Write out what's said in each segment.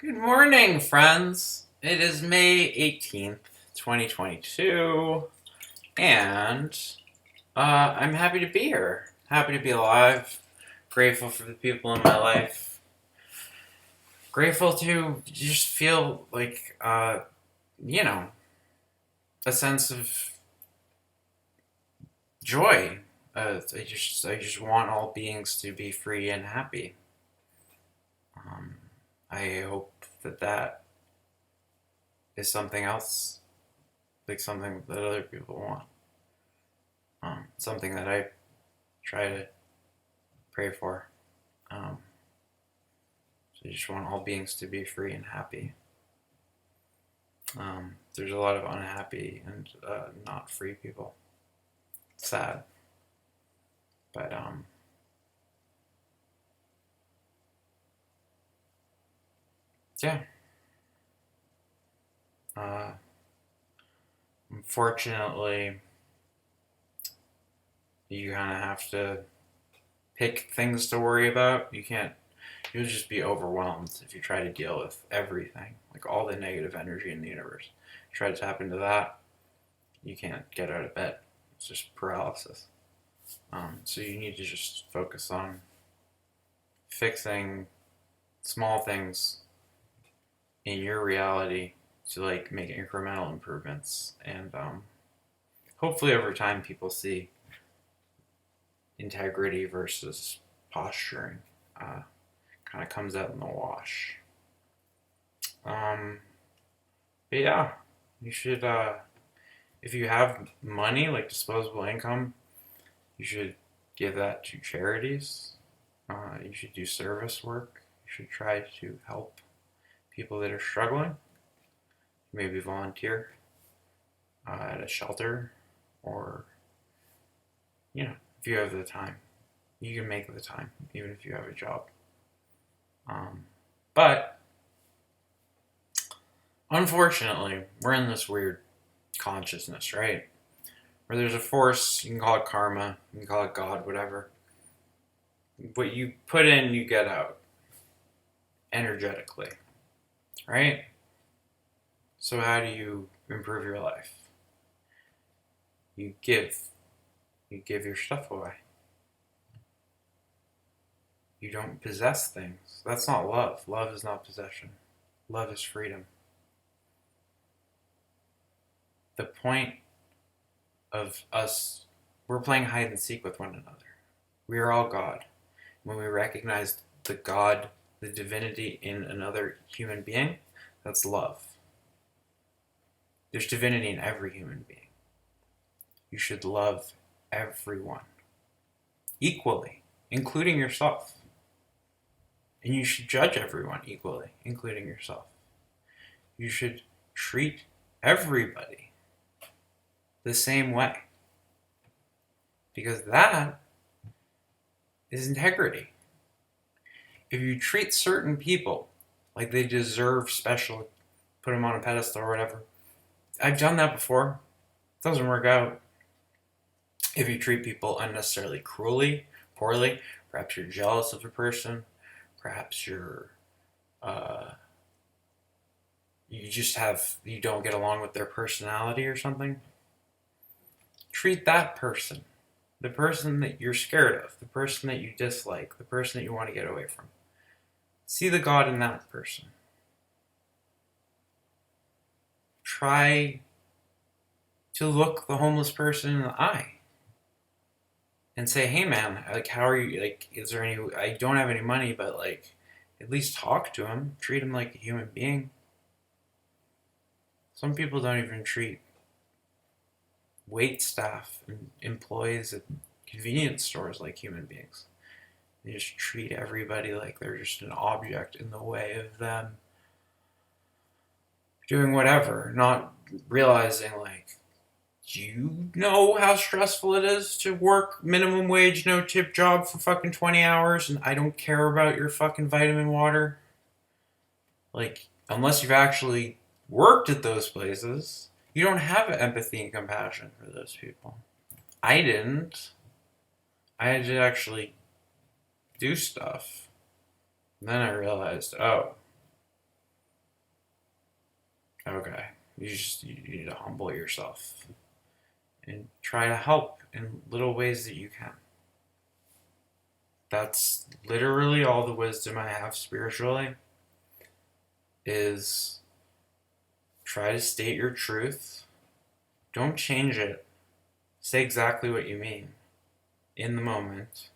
Good morning, friends. It is May 18th, 2022, and I'm happy to be here. Happy to be alive. Grateful for the people in my life. Grateful to just feel like, you know, a sense of joy. I just want all beings to be free and happy. Um, I hope that is something else, like something that other people want. Something that I try to pray for. Um, so I just want all beings to be free and happy. There's a lot of unhappy and not free people. It's sad, but yeah. Uh, Unfortunately, you kind of have to pick things to worry about. You can't. You'll just be overwhelmed if you try to deal with everything, like all the negative energy in the universe. Try to tap into that, you can't get out of bed. It's just paralysis. So you need to just focus on fixing small things in your reality to like make incremental improvements, and hopefully over time people see integrity versus posturing kind of comes out in the wash. Um, but yeah, you should if you have money like disposable income, you should give that to charities. You should do service work. You should try to help people that are struggling. Maybe volunteer at a shelter, or if you have the time, you can make the time, even if you have a job. But unfortunately, we're in this weird consciousness, right? Where there's a force, you can call it karma, you can call it God, whatever. What you put in, you get out energetically, right? So, how do you improve your life? You give. You give your stuff away. You don't possess things. That's not love. Love is not possession. Love is freedom. The point of us, we're playing hide and seek with one another. We are all God. When we recognize the God, the divinity in another human being, that's love. There's divinity in every human being. You should love everyone equally, including yourself. And you should judge everyone equally, including yourself. You should treat everybody the same way. Because that is integrity. If you treat certain people like they deserve special, put them on a pedestal or whatever, I've done that before. It doesn't work out. If you treat people unnecessarily cruelly, poorly, perhaps you're jealous of a person, perhaps uh, you don't get along with their personality or something, treat that person, the person that you're scared of, the person that you dislike, the person that you want to get away from. See the God in that person. Try to look the homeless person in the eye and say, hey man, like, how are you? Like, is there any, I don't have any money, but like, at least talk to him, treat him like a human being. Some people don't even treat wait staff and employees at convenience stores like human beings. They just treat everybody like they're just an object in the way of them doing whatever, not realizing, like, do you know how stressful it is to work minimum wage, no tip job for fucking 20 hours and I don't care about your fucking vitamin water? Like, unless you've actually worked at those places, you don't have empathy and compassion for those people. I didn't. I had to actually do stuff. And then I realized, oh, Okay. You need to humble yourself and try to help in little ways that you can. That's literally all the wisdom I have spiritually is try to state your truth. Don't change it. Say exactly what you mean in the moment.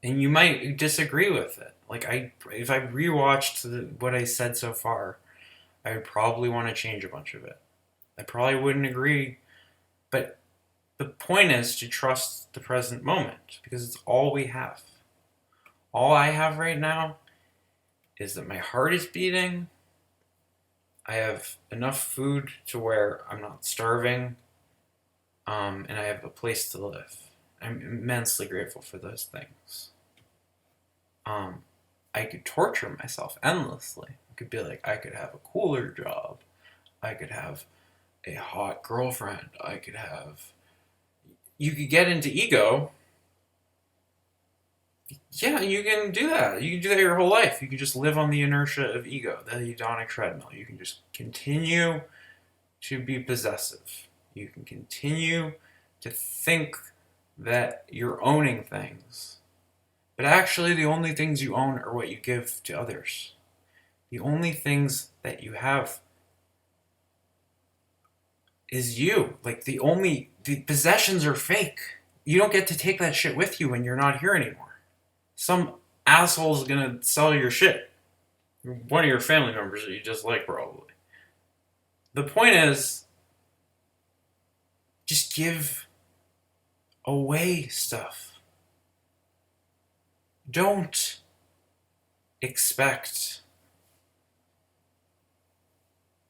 And you might disagree with it. Like if I rewatched what I said so far, I would probably want to change a bunch of it. I probably wouldn't agree, but the point is to trust the present moment because it's all we have. All I have right now is that my heart is beating. I have enough food to where I'm not starving, and I have a place to live. I'm immensely grateful for those things. I could torture myself endlessly. I could be like, I could have a cooler job. I could have a hot girlfriend. You could get into ego. Yeah, you can do that. You can do that your whole life. You can just live on the inertia of ego, the hedonic treadmill. You can just continue to be possessive. You can continue to think that you're owning things. But actually, the only things you own are what you give to others. The only things that you have is you. Like, the possessions are fake. You don't get to take that shit with you when you're not here anymore. Some asshole's gonna sell your shit. One of your family members that you dislike, probably. The point is, just give away stuff. Don't expect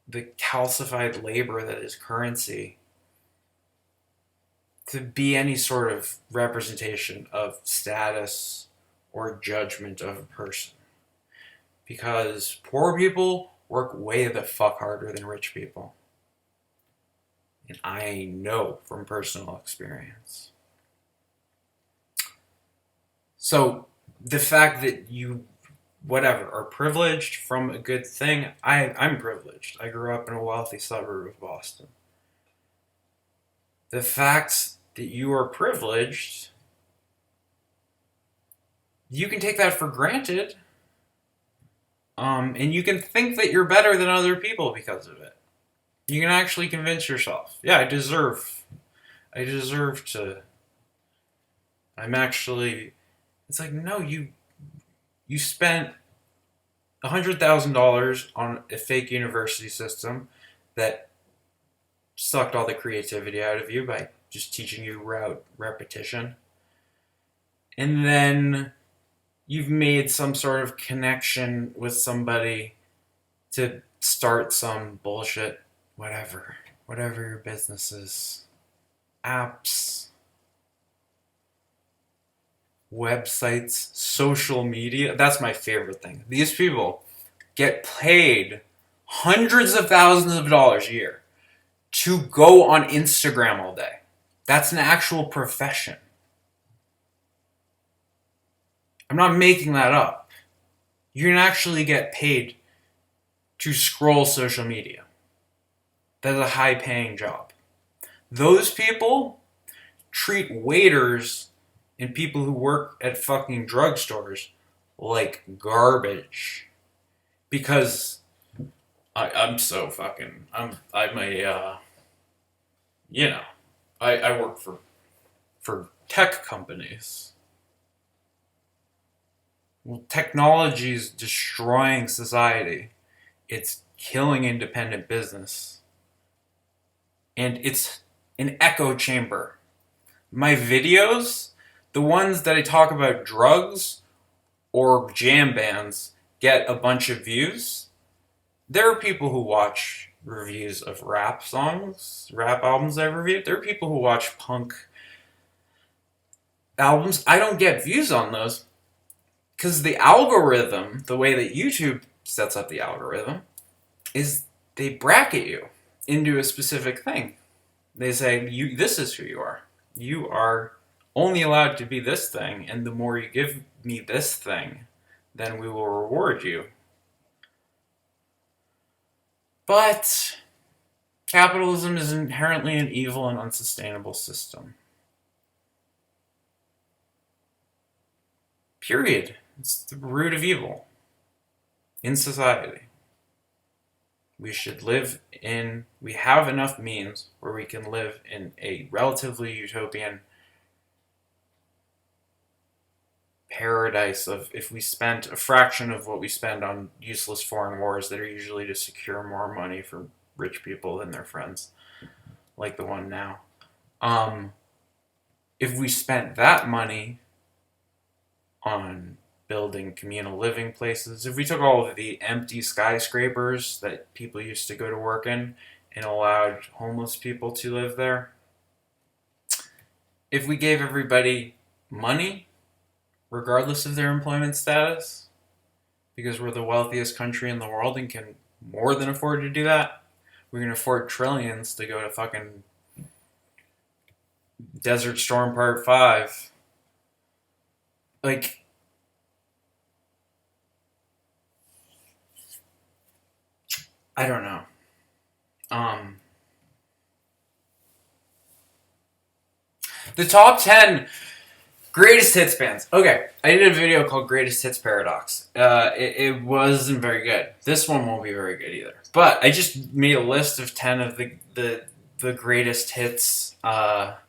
the calcified labor that is currency to be any sort of representation of status or judgment of a person. Because poor people work way the fuck harder than rich people. And I know from personal experience. So the fact that you, whatever, are privileged from a good thing, I'm privileged. I grew up in a wealthy suburb of Boston. The fact that you are privileged, you can take that for granted. And you can think that you're better than other people because of it. You can actually convince yourself, yeah, I deserve to. It's like, no, you spent $100,000 on a fake university system that sucked all the creativity out of you by just teaching you route repetition. And then you've made some sort of connection with somebody to start some bullshit, whatever your business is, apps, websites, social media. That's my favorite thing. These people get paid hundreds of thousands of dollars a year to go on Instagram all day. That's an actual profession. I'm not making that up. You can actually get paid to scroll social media. That's a high paying job. Those people treat waiters and people who work at fucking drugstores like garbage. Because I'm so fucking, I'm a, I work for tech companies. Well, technology is destroying society. It's killing independent business. And it's an echo chamber. My videos, the ones that I talk about drugs or jam bands, get a bunch of views. There are people who watch reviews of rap songs, rap albums I've reviewed. There are people who watch punk albums. I don't get views on those because the algorithm, the way that YouTube sets up the algorithm, is they bracket you into a specific thing. They say, this is who you are. You are only allowed to be this thing, and the more you give me this thing, then we will reward you. But capitalism is inherently an evil and unsustainable system. Period. It's the root of evil in society. We have enough means where we can live in a relatively utopian paradise of if we spent a fraction of what we spend on useless foreign wars that are usually to secure more money for rich people than their friends, like the one now. If we spent that money on building communal living places, if we took all of the empty skyscrapers that people used to go to work in and allowed homeless people to live there, if we gave everybody money, regardless of their employment status, because we're the wealthiest country in the world and can more than afford to do that, we can afford trillions to go to fucking Desert Storm Part 5. Like, I don't know. The top 10 greatest hits bands. Okay, I did a video called Greatest Hits Paradox. It wasn't very good. This one won't be very good either. But I just made a list of 10 of the greatest hits bands.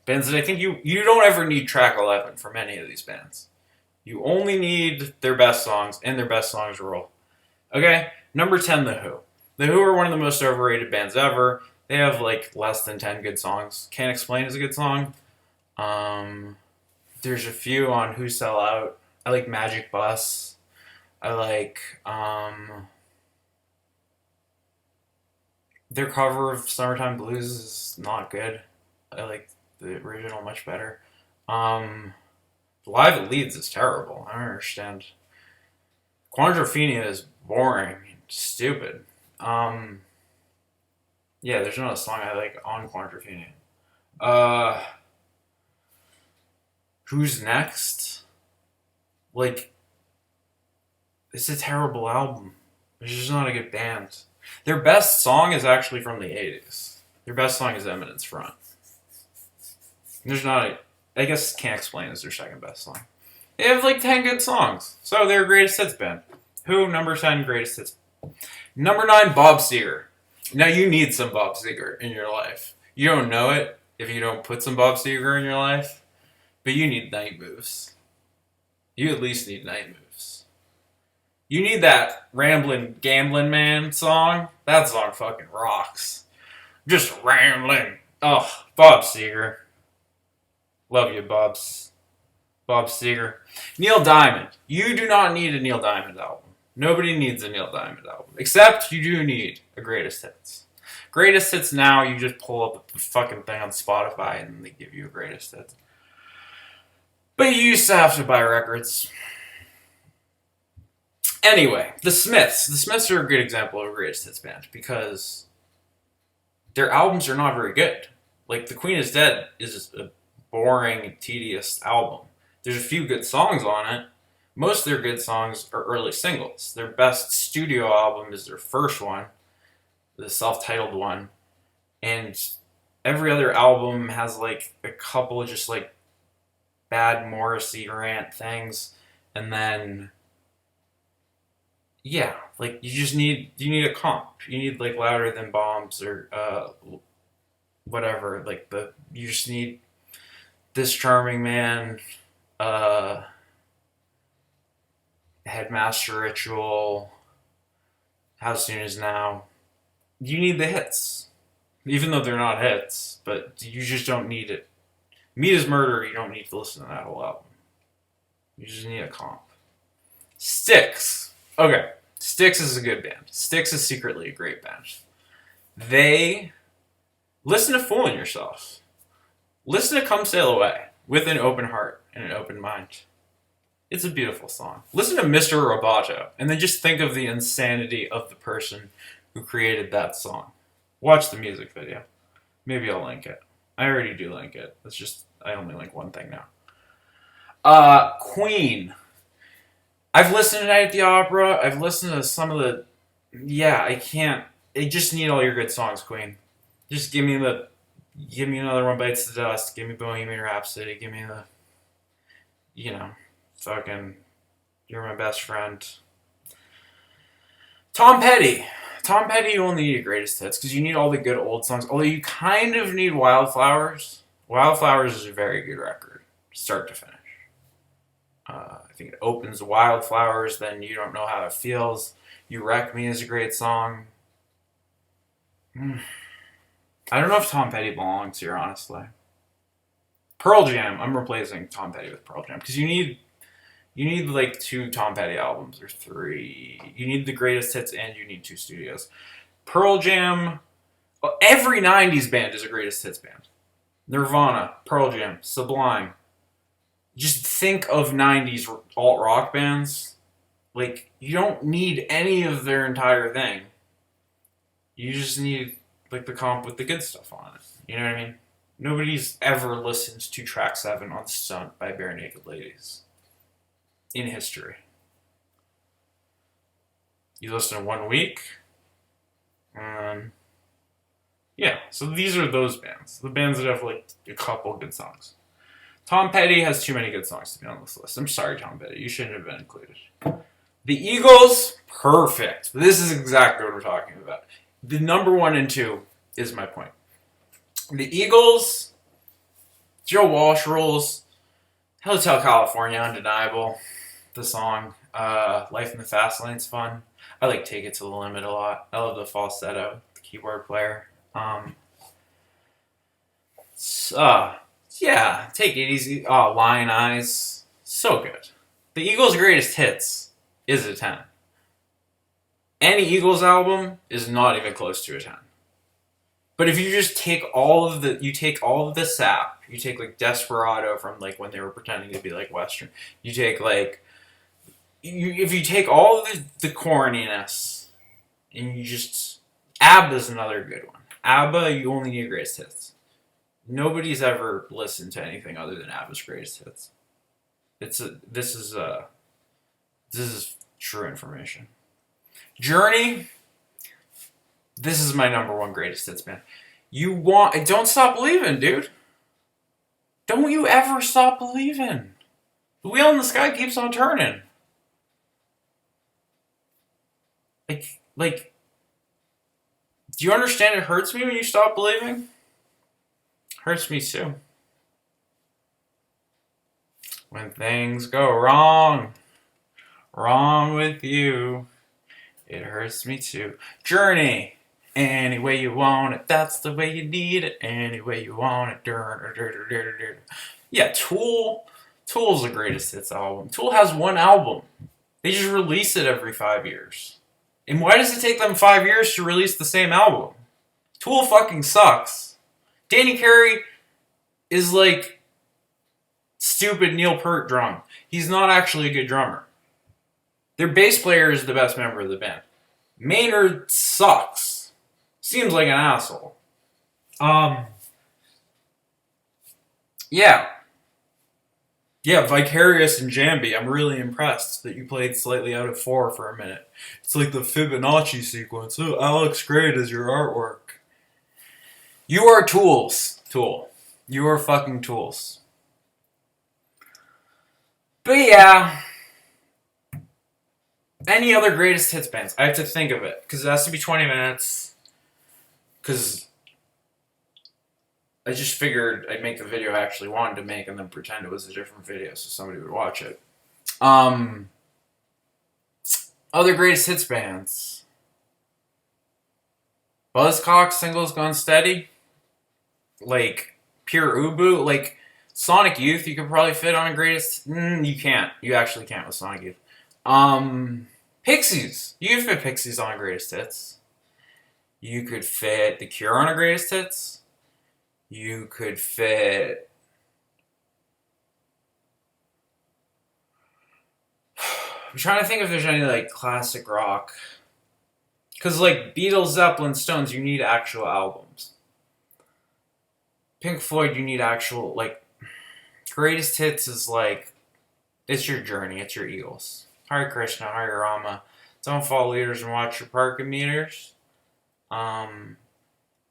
Bands that I think you don't ever need track 11 from any of these bands. You only need their best songs, and their best songs rule. Okay, number 10, The Who. The Who are one of the most overrated bands ever. They have like less than 10 good songs. Can't Explain is a good song. There's a few on Who Sell Out. I like Magic Bus. I like their cover of Summertime Blues is not good. I like the original much better. Live at Leeds is terrible. I don't understand. Quadrophenia is boring and stupid. Yeah, there's not a song I like on Quadrophenia. Who's Next? Like, it's a terrible album. It's just not a good band. Their best song is actually from the 80s. Their best song is Eminence Front. There's not a... I guess Can't Explain is their second best song. They have like 10 good songs. So they're a greatest hits band. Who, number 10, greatest hits. Number 9, Bob Seger. Now you need some Bob Seger in your life. You don't know it if you don't put some Bob Seger in your life, but you need Night Moves. You at least need Night Moves. You need that Ramblin' Gamblin' Man song. That song fucking rocks. Just rambling. Oh, Bob Seger. Love you, Bob Seger. Neil Diamond. You do not need a Neil Diamond album. Nobody needs a Neil Diamond album. Except you do need a Greatest Hits. Greatest Hits now, you just pull up the fucking thing on Spotify and they give you a Greatest Hits. But you used to have to buy records. Anyway, the Smiths. The Smiths are a good example of a Greatest Hits band because their albums are not very good. Like, The Queen is Dead is a boring, tedious album. There's a few good songs on it. Most of their good songs are early singles. Their best studio album is their first one, the self-titled one. And every other album has like a couple of just like bad Morrissey rant things. And then, yeah, like you need a comp. You need like Louder Than Bombs or whatever. Like you just need This Charming Man, Headmaster Ritual, How Soon Is Now. You need the hits. Even though they're not hits, but you just don't need it. Meat is Murder, you don't need to listen to that whole album. You just need a comp. Styx. Okay, Styx is a good band. Styx is secretly a great band. They listen to Fooling Yourself. Listen to Come Sail Away with an open heart and an open mind. It's a beautiful song. Listen to Mr. Roboto, and then just think of the insanity of the person who created that song. Watch the music video. Maybe I'll link it. I already do link it. It's just, I only link one thing now. Queen. I've listened to Night at the Opera. I've listened to some of the. Yeah, I can't. I just need all your good songs, Queen. Just give me another One Bites the Dust. Give me Bohemian Rhapsody. Give me the, you know, fucking You're My Best Friend. Tom Petty. Tom Petty, you only need greatest hits because you need all the good old songs. Although you kind of need Wildflowers. Wildflowers is a very good record, start to finish. I think it opens Wildflowers, then You Don't Know How It Feels. You Wreck Me is a great song. I don't know if Tom Petty belongs here, honestly. Pearl Jam. I'm replacing Tom Petty with Pearl Jam because you need like 2 Tom Petty albums or 3. You need the greatest hits and you need 2 studios. Pearl Jam. Every '90s band is a greatest hits band. Nirvana, Pearl Jam, Sublime. Just think of '90s alt rock bands. Like, you don't need any of their entire thing. You just need like the comp with the good stuff on it. You know what I mean? Nobody's ever listened to track 7 on Stunt by Bare Naked Ladies in history. You listen to 1 Week. Yeah, so these are those bands. The bands that have like a couple good songs. Tom Petty has too many good songs to be on this list. I'm sorry, Tom Petty. You shouldn't have been included. The Eagles, perfect. This is exactly what we're talking about. The number 1 and 2 is my point. The Eagles, Joe Walsh rules. Hotel California, undeniable. The song, Life in the Fast Lane's fun. I like Take It to the Limit a lot. I love the falsetto, the keyboard player. Yeah, Take It Easy. Lion Eyes, so good. The Eagles' greatest hits is a 10. Any Eagles album is not even close to a 10. But if you just take all of the sap, you take like Desperado from like when they were pretending to be like Western. You take like, if you take all of the corniness, and you just, ABBA's another good one. ABBA, you only need greatest hits. Nobody's ever listened to anything other than ABBA's greatest hits. This is true information. Journey. This is my number 1 greatest hits band. Don't stop believing, dude. Don't you ever stop believing. The wheel in the sky keeps on turning. Like, do you understand it hurts me when you stop believing? Hurts me too. When things go wrong with you, it hurts me too. Journey. Any way you want it, that's the way you need it. Any way you want it. Yeah, Tool. Tool's the greatest hits album. Tool has 1 album. They just release it every 5 years. And why does it take them 5 years to release the same album? Tool fucking sucks. Danny Carey is like stupid Neil Peart drum. He's not actually a good drummer. Their bass player is the best member of the band. Maynard sucks. Seems like an asshole. Yeah. Yeah, Vicarious and Jambi. I'm really impressed that you played slightly out of 4 for a minute. It's like the Fibonacci sequence. Oh, Alex, great as your artwork. You are tools. Tool. You are fucking tools. But yeah. Any other greatest hits bands? I have to think of it. Because it has to be 20 minutes. Because I just figured I'd make the video I actually wanted to make and then pretend it was a different video so somebody would watch it. Other greatest hits bands. Buzzcocks, Singles Gone Steady. Like, Pure Ubu. Like, Sonic Youth, you could probably fit on a greatest... you can't. You actually can't with Sonic Youth. Pixies. You could fit Pixies on a greatest hits. You could fit The Cure on a greatest hits. You could fit... I'm trying to think if there's any, like, classic rock. Because, like, Beatles, Zeppelin, Stones, you need actual albums. Pink Floyd, you need actual, like... Greatest hits is, like... It's your Journey. It's your Eagles. Hare Krishna, Hare Rama. Don't follow leaders and watch your parking meters. And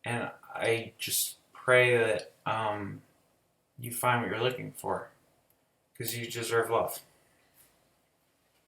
I just pray that you find what you're looking for, because you deserve love.